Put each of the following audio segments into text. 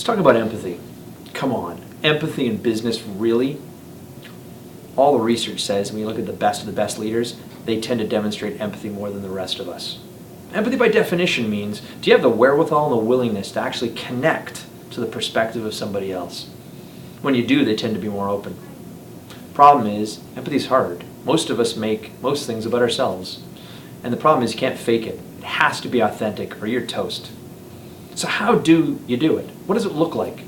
Let's talk about empathy. Come on, empathy in business, really? All the research says, when you look at the best leaders, they tend to demonstrate empathy more than the rest of us. Empathy by definition means, do you have the wherewithal and the willingness to actually connect to the perspective of somebody else? When you do, they tend to be more open. Problem is, empathy is hard. Most of us make most things about ourselves. And the problem is you can't fake it. It has to be authentic or you're toast. So how do you do it? What does it look like?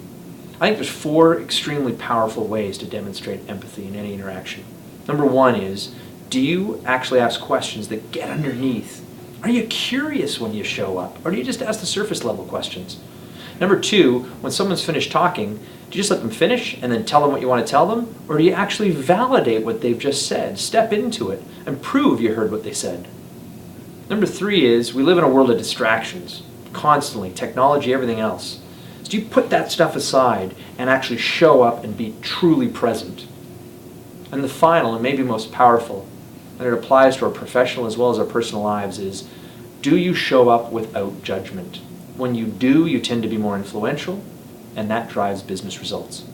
I think there's 4 extremely powerful ways to demonstrate empathy in any interaction. Number 1 is, do you actually ask questions that get underneath? Are you curious when you show up? Or do you just ask the surface level questions? Number 2, when someone's finished talking, do you just let them finish and then tell them what you want to tell them? Or do you actually validate what they've just said, step into it, and prove you heard what they said? Number 3 is, we live in a world of distractions, constantly, technology, everything else. So do you put that stuff aside and actually show up and be truly present? And the final, and maybe most powerful, and it applies to our professional as well as our personal lives, is, do you show up without judgment? When you do, you tend to be more influential, and that drives business results.